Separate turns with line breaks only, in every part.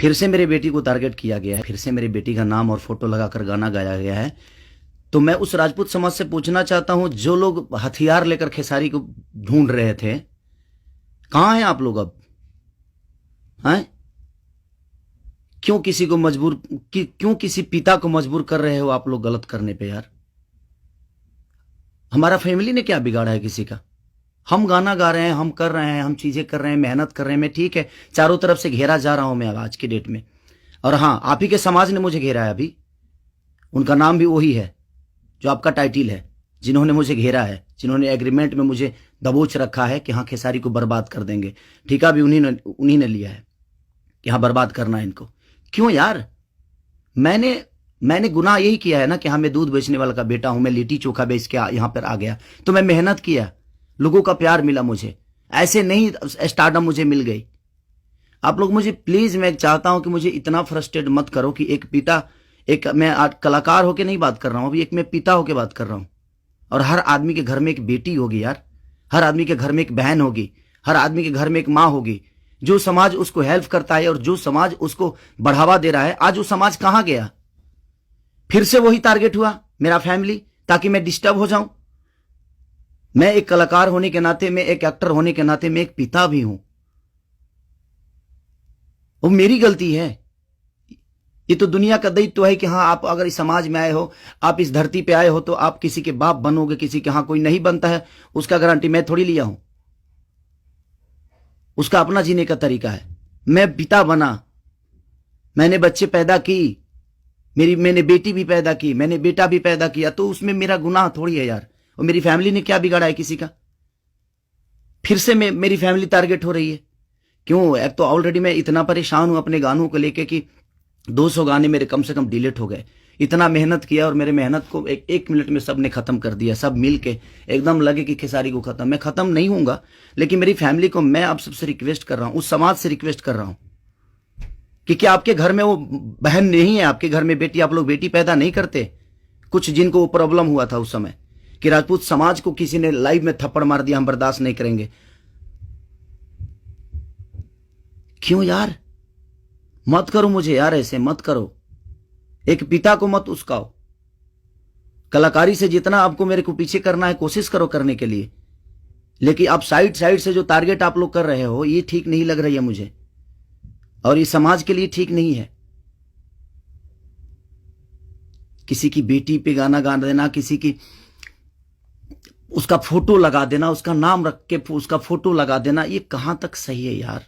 फिर से मेरे बेटी को टारगेट किया गया है, फिर से मेरी बेटी का नाम और फोटो लगाकर गाना गाया गया है। तो मैं उस राजपूत समाज से पूछना चाहता हूं, जो लोग हथियार लेकर खेसारी को ढूंढ रहे थे, कहां हैं आप लोग अब? हैं? क्यों किसी को मजबूर क्यों किसी पिता को मजबूर कर रहे हो आप लोग गलत करने पे यार? हमारा फैमिली ने क्या बिगाड़ा है किसी का? हम गाना गा रहे हैं, हम कर रहे हैं, हम चीजें कर रहे हैं, मेहनत कर रहे हैं। मैं ठीक है, चारों तरफ से घेरा जा रहा हूं मैं आज की डेट में। और हाँ, आप ही के समाज ने मुझे घेरा है अभी। उनका नाम भी वही है जो आपका टाइटिल है, जिन्होंने मुझे घेरा है, जिन्होंने एग्रीमेंट में मुझे दबोच रखा है कि हाँ खेसारी को बर्बाद कर देंगे। ठेका भी उन्हीं ने लिया है कि हाँ बर्बाद करना है इनको। क्यों यार? मैंने गुनाह यही किया है ना कि हाँ मैं दूध बेचने वाला का बेटा हूं, मैं लिट्टी चोखा बेच के यहां पर आ गया, तो मैं मेहनत किया, लोगों का प्यार मिला मुझे। ऐसे नहीं स्टारडम मुझे मिल गई। आप लोग मुझे प्लीज, मैं चाहता हूं कि मुझे इतना फ्रस्ट्रेट मत करो कि एक पिता, एक मैं आज कलाकार होके नहीं बात कर रहा हूं, अभी एक मैं पिता होके बात कर रहा हूं। और हर आदमी के घर में एक बेटी होगी यार, हर आदमी के घर में एक बहन होगी, हर आदमी के घर में एक माँ होगी। जो समाज उसको हेल्प करता है और जो समाज उसको बढ़ावा दे रहा है, आज वो समाज कहां गया? फिर से वही टारगेट हुआ, मेरा फैमिली, ताकि मैं डिस्टर्ब हो जाऊं। मैं एक कलाकार होने के नाते, मैं एक एक्टर होने के नाते, मैं एक पिता भी हूं। वो मेरी गलती है। ये तो दुनिया का दायित्व है कि हाँ आप अगर इस समाज में आए हो, आप इस धरती पे आए हो, तो आप किसी के बाप बनोगे, किसी के। हाँ कोई नहीं बनता है उसका गारंटी मैं थोड़ी लिया हूं, उसका अपना जीने का तरीका है। मैं पिता बना, मैंने बच्चे पैदा की, मैंने बेटी भी पैदा की, मैंने बेटा भी पैदा किया, तो उसमें मेरा गुनाह थोड़ी है यार। और मेरी फैमिली ने क्या बिगाड़ा है किसी का? फिर से मेरी फैमिली टारगेट हो रही है। क्यों? एक तो ऑलरेडी मैं इतना परेशान हूं अपने गानों को लेके कि 200 गाने मेरे कम से कम डिलीट हो गए। इतना मेहनत किया और मेरे मेहनत को एक मिनट में सबने खत्म कर दिया। सब मिल के एकदम लगे कि खेसारी को खत्म। मैं खत्म नहीं हूंगा, लेकिन मेरी फैमिली को मैं आप सबसे रिक्वेस्ट कर रहा हूं, उस समाज से रिक्वेस्ट कर रहा हूं कि क्या आपके घर में वो बहन नहीं है? आपके घर में बेटी, आप लोग बेटी पैदा नहीं करते? कुछ जिनको वो प्रॉब्लम हुआ था उस समय कि राजपूत समाज को किसी ने लाइव में थप्पड़ मार दिया, हम बर्दाश्त नहीं करेंगे। क्यों यार? मत करो मुझे यार, ऐसे मत करो। एक पिता को मत उस्काओ। कलाकारी से जितना आपको मेरे को पीछे करना है कोशिश करो करने के लिए, लेकिन आप साइड से जो टारगेट आप लोग कर रहे हो, ये ठीक नहीं लग रही है मुझे, और ये समाज के लिए ठीक नहीं है। किसी की बेटी पे गाना गा देना, किसी की उसका फोटो लगा देना, उसका नाम रख के उसका फोटो लगा देना, ये कहां तक सही है यार?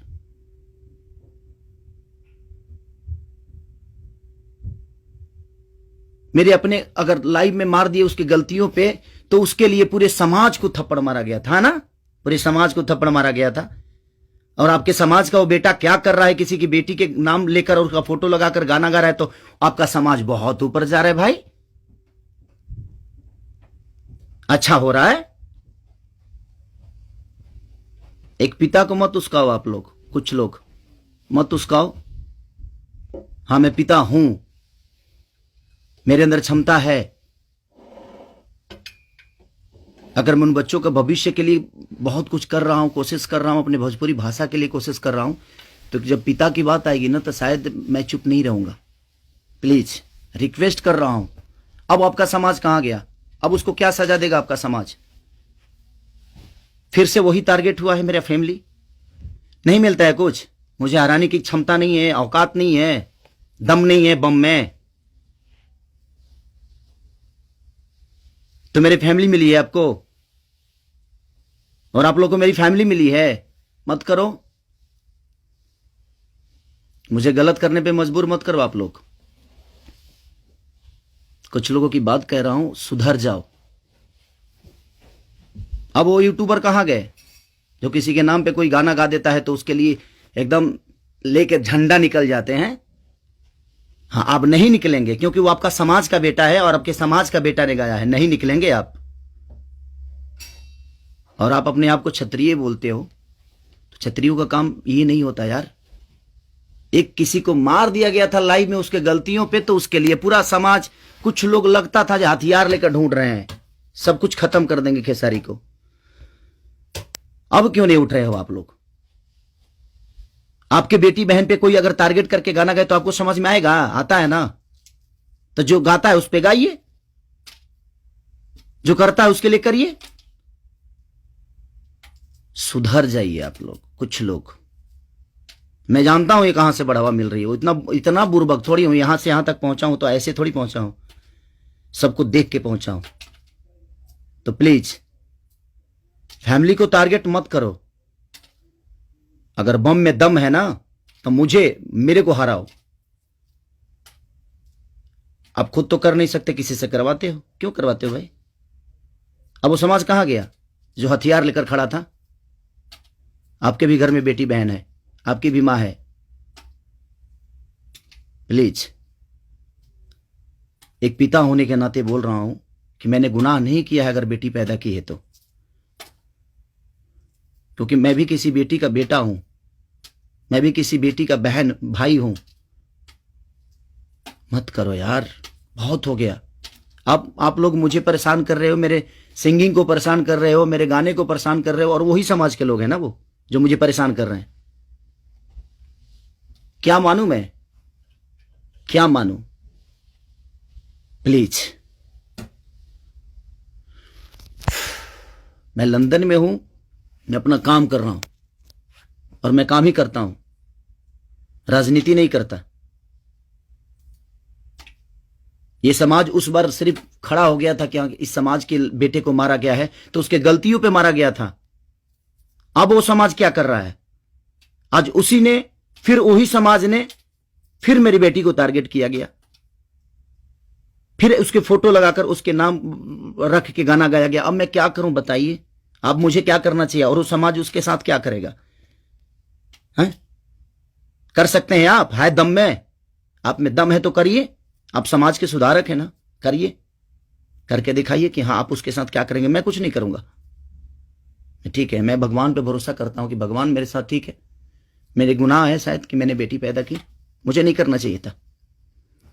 मेरे अपने अगर लाइव में मार दिए उसकी गलतियों पे, तो उसके लिए पूरे समाज को थप्पड़ मारा गया था ना, पूरे समाज को थप्पड़ मारा गया था। और आपके समाज का वो बेटा क्या कर रहा है? किसी की बेटी के नाम लेकर और उसका फोटो लगाकर गाना गा रहा है, तो आपका समाज बहुत ऊपर जा रहा है भाई। अच्छा हो रहा है। एक पिता को मत उस्काओ आप लोग, कुछ लोग मत उस्काओ। हाँ मैं पिता हूं, मेरे अंदर क्षमता है। अगर मैं उन बच्चों का भविष्य के लिए बहुत कुछ कर रहा हूं, कोशिश कर रहा हूं, अपने भोजपुरी भाषा के लिए कोशिश कर रहा हूं, तो जब पिता की बात आएगी ना, तो शायद मैं चुप नहीं रहूंगा। प्लीज रिक्वेस्ट कर रहा हूं। अब आपका समाज कहां गया? अब उसको क्या सजा देगा आपका समाज? फिर से वही टारगेट हुआ है मेरा फैमिली। नहीं मिलता है कुछ, मुझे हराने की क्षमता नहीं है, औकात नहीं है, दम नहीं है बम में। तो मेरी फैमिली मिली है आपको, और आप लोगों को मेरी फैमिली मिली है। मत करो मुझे, गलत करने पे मजबूर मत करो आप लोग। कुछ लोगों की बात कह रहा हूं, सुधर जाओ। अब वो यूट्यूबर कहां गए जो किसी के नाम पे कोई गाना गा देता है तो उसके लिए एकदम लेके झंडा निकल जाते हैं? हाँ आप नहीं निकलेंगे, क्योंकि वो आपका समाज का बेटा है और आपके समाज का बेटा ने गाया है। नहीं निकलेंगे आप। और आप अपने आप को क्षत्रिय बोलते हो, तो क्षत्रियों का काम ये नहीं होता यार। एक किसी को मार दिया गया था लाइव में उसके गलतियों पे, तो उसके लिए पूरा समाज, कुछ लोग लगता था जो हथियार लेकर ढूंढ रहे हैं, सब कुछ खत्म कर देंगे खेसारी को। अब क्यों नहीं उठ रहे हो आप लोग? आपके बेटी बहन पे कोई अगर टारगेट करके गाना गाए तो आपको समझ में आएगा? आता है ना? तो जो गाता है उस पे गाइए, जो करता है उसके लिए करिए। सुधर जाइए आप लोग, कुछ लोग। मैं जानता हूं ये कहां से बढ़ावा मिल रही है, इतना इतना बुर्बक थोड़ी हूं। यहां से यहां तक पहुंचा हूं तो ऐसे थोड़ी पहुंचा हूं, सबको देख के पहुंचा हूं। तो प्लीज फैमिली को टारगेट मत करो। अगर बम में दम है ना तो मेरे को हराओ। आप खुद तो कर नहीं सकते, किसी से करवाते हो। क्यों करवाते हो भाई? अब वो समाज कहां गया जो हथियार लेकर खड़ा था? आपके भी घर में बेटी बहन है, आपकी भी मां है। प्लीज, एक पिता होने के नाते बोल रहा हूं कि मैंने गुनाह नहीं किया है अगर बेटी पैदा की है तो, क्योंकि मैं भी किसी बेटी का बेटा हूं, मैं भी किसी बेटी का बहन भाई हूं। मत करो यार, बहुत हो गया। आप लोग मुझे परेशान कर रहे हो, मेरे सिंगिंग को परेशान कर रहे हो, मेरे गाने को परेशान कर रहे हो, और वही समाज के लोग हैं ना वो जो मुझे परेशान कर रहे हैं। क्या मानूं मैं? क्या मानूं? प्लीज, मैं लंदन में हूं, मैं अपना काम कर रहा हूं और मैं काम ही करता हूं, राजनीति नहीं करता। ये समाज उस बार सिर्फ खड़ा हो गया था कि इस समाज के बेटे को मारा गया है तो उसके गलतियों पे मारा गया था। अब वो समाज क्या कर रहा है? आज उसी ने, फिर वही समाज ने, फिर मेरी बेटी को टारगेट किया गया, फिर उसके फोटो लगाकर उसके नाम रख के गाना गाया गया। अब मैं क्या करूं बताइए? अब मुझे क्या करना चाहिए और वो समाज उसके साथ क्या करेगा? हैं? कर सकते हैं आप? है दम में? आप में दम है तो करिए। आप समाज के सुधारक हैं ना, करिए, करके दिखाइए कि हाँ आप उसके साथ क्या करेंगे। मैं कुछ नहीं करूंगा, ठीक है। मैं भगवान पे भरोसा करता हूं कि भगवान मेरे साथ ठीक है। मेरे गुनाह है शायद कि मैंने बेटी पैदा की, मुझे नहीं करना चाहिए था,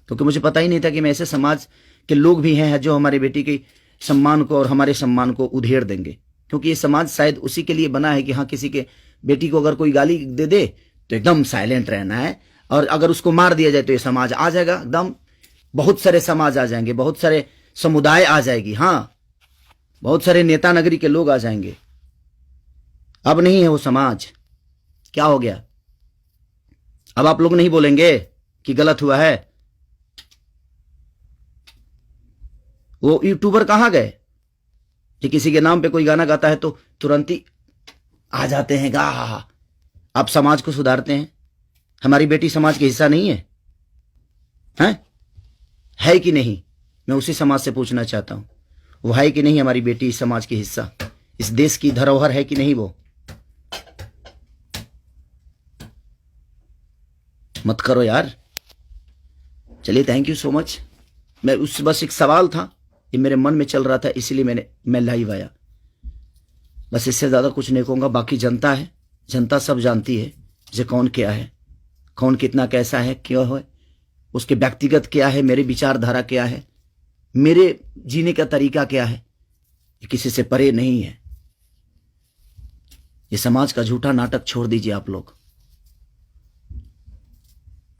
क्योंकि मुझे पता ही नहीं था कि मैं ऐसे समाज के लोग भी हैं जो हमारे बेटी के सम्मान को और हमारे सम्मान को उधेड़ देंगे। क्योंकि ये समाज शायद उसी के लिए बना है कि हाँ किसी के बेटी को अगर कोई गाली दे दे तो एकदम साइलेंट रहना है, और अगर उसको मार दिया जाए तो ये समाज आ जाएगा एकदम। बहुत सारे समाज आ जाएंगे, बहुत सारे समुदाय आ जाएगी, हाँ बहुत सारे नेता नगरी के लोग आ जाएंगे। अब नहीं है वो समाज। क्या हो गया? अब आप लोग नहीं बोलेंगे कि गलत हुआ है? वो यूट्यूबर कहां गए कि किसी के नाम पे कोई गाना गाता है तो तुरंत ही आ जाते हैं गा? आप समाज को सुधारते हैं। हमारी बेटी समाज का हिस्सा नहीं है? है कि नहीं? मैं उसी समाज से पूछना चाहता हूं, वो है कि नहीं हमारी बेटी इस समाज की हिस्सा, इस देश की धरोहर है कि नहीं? वो मत करो यार। चलिए, थैंक यू सो मच। बस एक सवाल था, ये मेरे मन में चल रहा था, इसीलिए मैं लाइव आया। बस इससे ज्यादा कुछ नहीं कहूंगा। बाकी जनता है, जनता सब जानती है जो कौन क्या है, कौन कितना कैसा है, क्यों है, उसके व्यक्तिगत क्या है, मेरी विचारधारा क्या है, मेरे जीने का तरीका क्या है, ये किसी से परे नहीं है। ये समाज का झूठा नाटक छोड़ दीजिए आप लोग।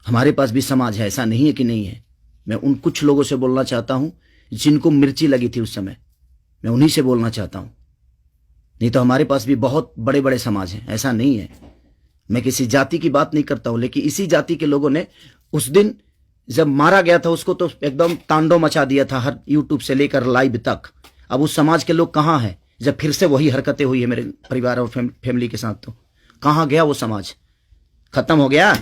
हमारे पास भी समाज है, ऐसा नहीं है कि नहीं है। मैं उन कुछ लोगों से बोलना चाहता हूं जिनको मिर्ची लगी थी उस समय, मैं उन्हीं से बोलना चाहता हूं। नहीं तो हमारे पास भी बहुत बड़े बड़े समाज हैं, ऐसा नहीं है। मैं किसी जाति की बात नहीं करता हूं, लेकिन इसी जाति के लोगों ने उस दिन जब मारा गया था उसको तो एकदम तांडव मचा दिया था, हर यूट्यूब से लेकर लाइव तक। अब उस समाज के लोग कहां हैं जब फिर से वही हरकतें हुई है मेरे परिवार और फैमिली के साथ? तो कहां गया वो समाज? खत्म हो गया?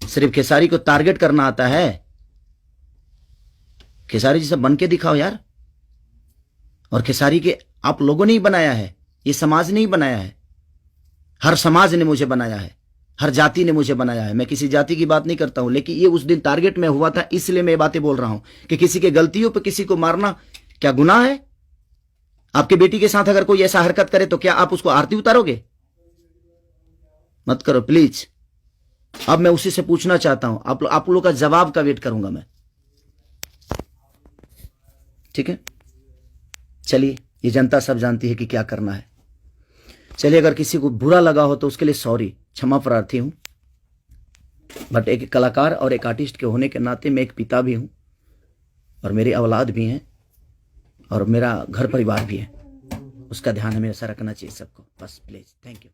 सिर्फ खेसारी को टारगेट करना आता है? खेसारी जैसा बन के दिखाओ यार। और खेसारी के आप लोगों ने ही बनाया है, ये समाज ने ही बनाया है। हर समाज ने मुझे बनाया है, हर जाति ने मुझे बनाया है। मैं किसी जाति की बात नहीं करता हूं, लेकिन ये उस दिन टारगेट में हुआ था, इसलिए मैं ये बातें बोल रहा हूं कि किसी के गलतियों पर किसी को मारना क्या गुनाह है? आपके बेटी के साथ अगर कोई ऐसा हरकत करे तो क्या आप उसको आरती उतारोगे? मत करो प्लीज। अब मैं उसी से पूछना चाहता हूं, आप लोगों का जवाब का वेट करूंगा मैं, ठीक है? चलिए, ये जनता सब जानती है कि क्या करना है। चलिए, अगर किसी को बुरा लगा हो तो उसके लिए सॉरी, क्षमा प्रार्थी हूँ, बट एक कलाकार और एक आर्टिस्ट के होने के नाते मैं एक पिता भी हूँ और मेरी औलाद भी हैं और मेरा घर परिवार भी है। उसका ध्यान हमेशा रखना चाहिए सबको। बस प्लीज़, थैंक यू।